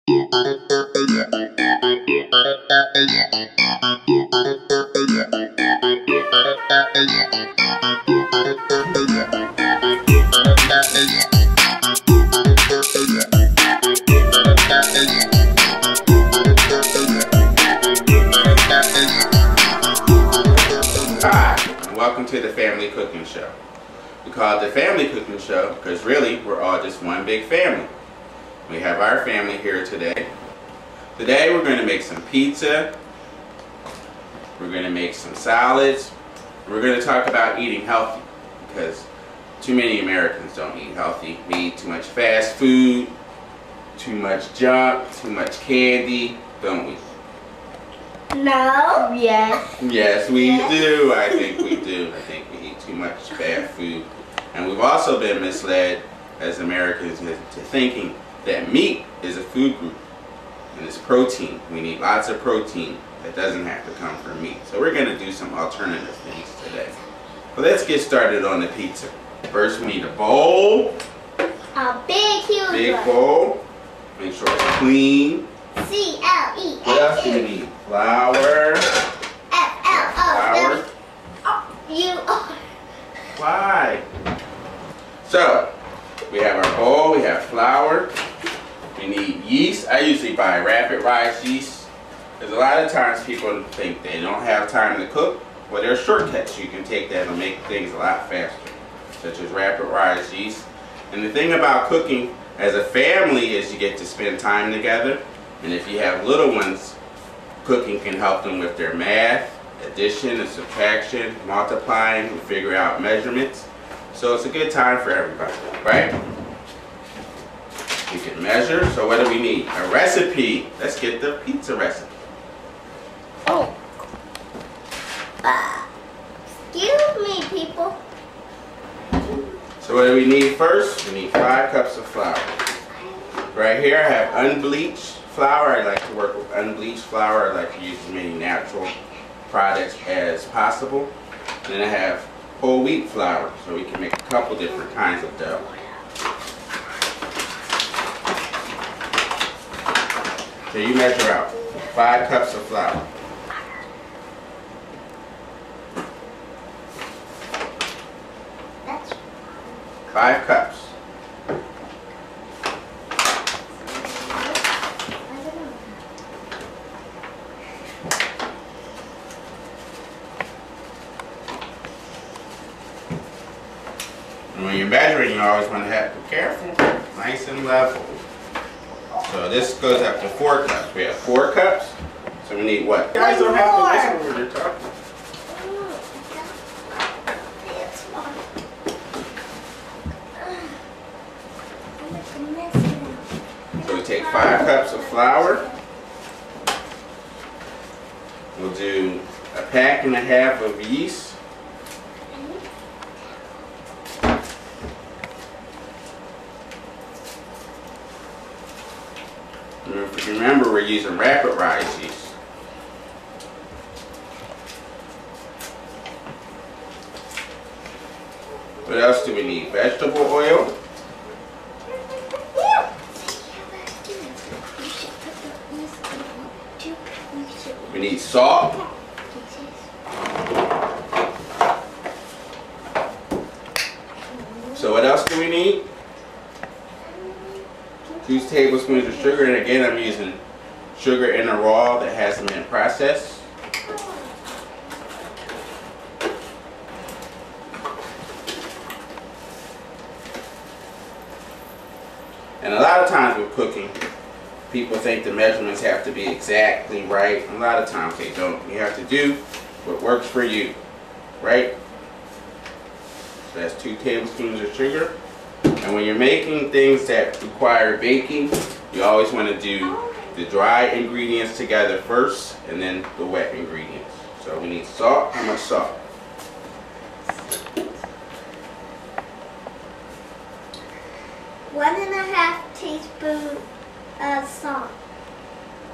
Welcome to the Family Cooking Show. We call it the Family Cooking Show because really we're all just one big family. We have our family here today. Today we're going to make some pizza, we're going to make some salads, we're going to talk about eating healthy because too many Americans don't eat healthy. We eat too much fast food, too much junk, too much candy, don't we? No. Yes. Yes, we do. I think we do. I think we eat too much bad food. And we've also been misled as Americans into thinking that meat is a food group. And it's protein. We need lots of protein that doesn't have to come from meat. So we're going to do some alternative things today. But let's get started on the pizza. First we need a bowl. A big, huge big bowl. Make sure it's clean. C-L-E-A-N. What else do we need? Flour. F-L-O. U-R. Why? So, we have our bowl, we have flour, we need yeast. I usually buy rapid rise yeast. Because a lot of times people think they don't have time to cook. Well, there are shortcuts you can take that and make things a lot faster, such as rapid rise yeast. And the thing about cooking as a family is you get to spend time together. And if you have little ones, cooking can help them with their math, addition and subtraction, multiplying, and figure out measurements. So it's a good time for everybody, right? You can measure. So what do we need? A recipe. Let's get the pizza recipe. Oh. Excuse me, people. So what do we need first? We need 5 cups of flour. Right here I have unbleached flour. I like to work with unbleached flour. I like to use as many natural products as possible. And then I have whole wheat flour, so we can make a couple different kinds of dough. So you measure out 5 cups of flour. That's 5 cups. And when you're measuring, you always want to be careful, nice and level. So this goes up to 4 cups. We have 4 cups. So we need what? You guys don't have to listen when you're talking. So we take 5 cups of flour. We'll do a pack and a half of yeast. Remember, we're using rapid rise yeast. What else do we need? Vegetable oil. We need salt. So what else do we need? 2 tablespoons of sugar, and again I'm using sugar in a raw that hasn't been processed. And a lot of times with cooking, people think the measurements have to be exactly right. A lot of times they don't. You have to do what works for you, right? So that's 2 tablespoons of sugar. And when you're making things that require baking, you always want to do the dry ingredients together first and then the wet ingredients. So we need salt. How much salt? 1½ teaspoon of salt.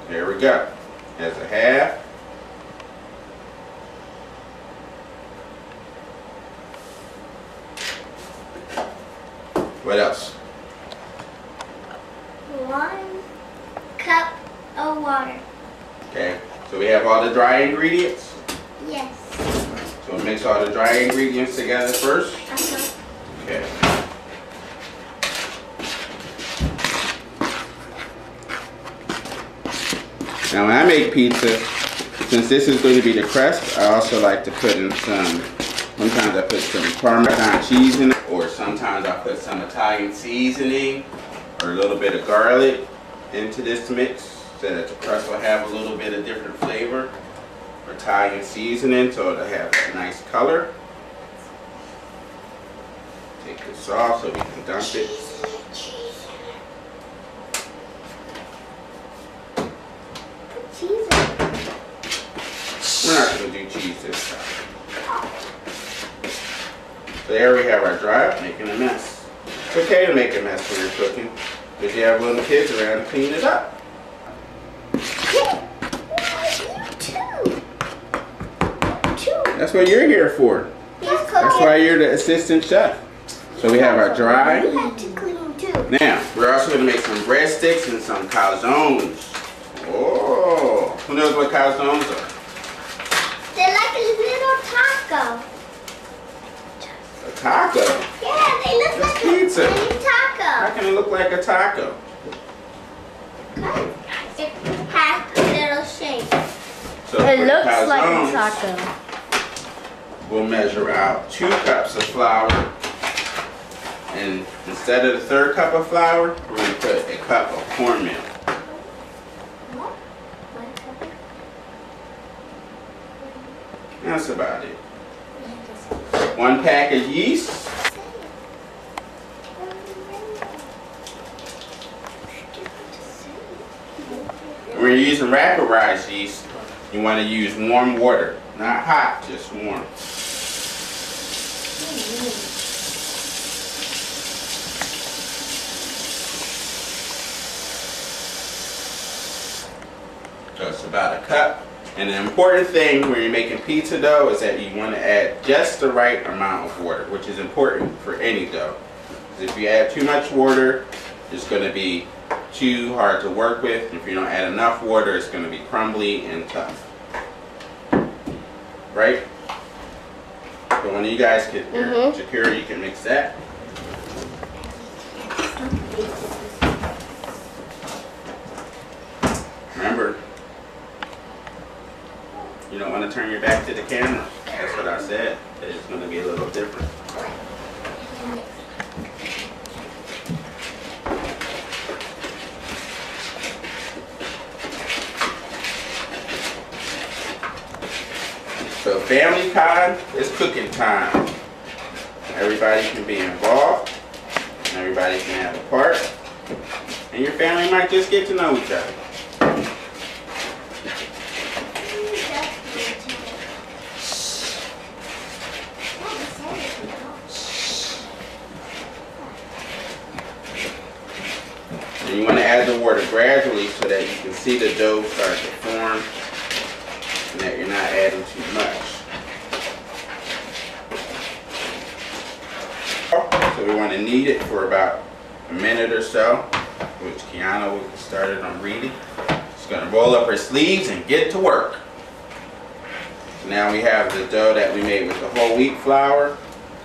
There we go. That's a half. What else? 1 cup of water. Okay, so we have all the dry ingredients. Yes. So we'll mix all the dry ingredients together first. Okay. Now when I make pizza, since this is going to be the crust, I also like to put in sometimes I put some Parmesan cheese in it, or sometimes I put some Italian seasoning or a little bit of garlic into this mix so that the crust will have a little bit of different flavor. Italian seasoning so it'll have a nice color. Take this off so we can dump it. We're not going to do cheese this time. So there we have our dry, making a mess. It's okay to make a mess when you're cooking, because you have little kids around to clean it up. That's what you're here for. That's why you're the assistant chef. So we have our dry. You have to clean too. Now, we're also going to make some breadsticks and some calzones. Oh, who knows what calzones are? They're like a little taco. A taco? Yeah, they look It's like pizza. a mini taco. How can it look like a taco? It has a little shape. So It for looks calzones, like a taco. we'll measure out 2 cups of flour. And instead of the 3rd cup of flour, we're going to put a cup of cornmeal. That's about it. 1 pack of yeast. When you're using rapid rise yeast, you want to use warm water. Not hot, just warm. So it's about a cup. And the important thing when you're making pizza dough is that you want to add just the right amount of water, which is important for any dough. Because if you add too much water, it's going to be too hard to work with. If you don't add enough water, it's going to be crumbly and tough. Right? So when you guys get here, Shakira, you can mix that. Remember, you don't want to turn your back to the camera. That's what I said. It's going to be a little different. So family time is cooking time. Everybody can be involved. And everybody can have a part. And your family might just get to know each other. And you want to add the water gradually so that you can see the dough start to form and that you're not adding too much. So we want to knead it for about a minute or so, which Kiana will get started on reading. She's going to roll up her sleeves and get to work. So now we have the dough that we made with the whole wheat flour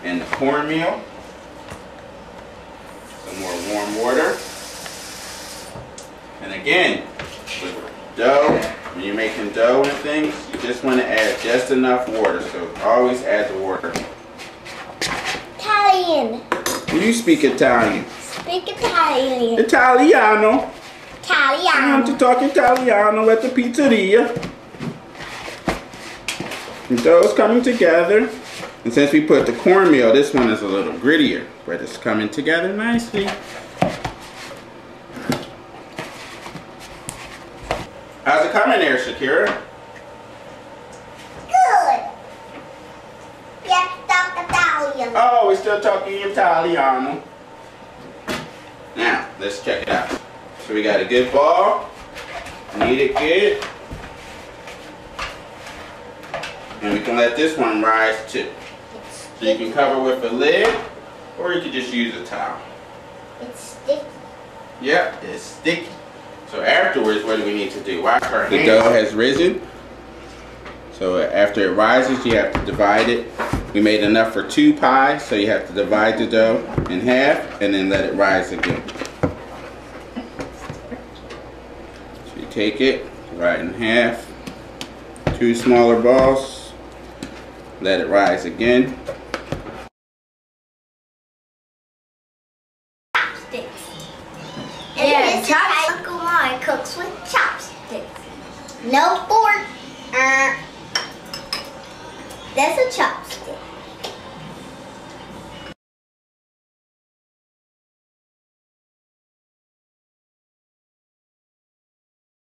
and the cornmeal. Some more warm water. And again, with dough, when you're making dough and things, you just want to add just enough water. So always add the water. Italian. You speak Italian. Speak Italian. Italiano. I want to Italian. talk Italiano at the pizzeria. The dough's coming together. And since we put the cornmeal, this one is a little grittier, but it's coming together nicely. How's it coming there, Shakira? Good. Yes, talk Italian. Oh, we're still talking Italiano. Now, let's check it out. So we got a good ball. Knead it good. And we can let this one rise too. So you can cover with a lid, or you can just use a towel. It's sticky. Yep, it's sticky. So afterwards, what do we need to do? Wash our hands. The dough has risen. So after it rises, you have to divide it. We made enough for 2 pies, so you have to divide the dough in half and then let it rise again. So you take it, divide it in half, 2 smaller balls, let it rise again. Chopsticks. And this is how Uncle Mari cooks with chopsticks. No fork. That's a chopstick.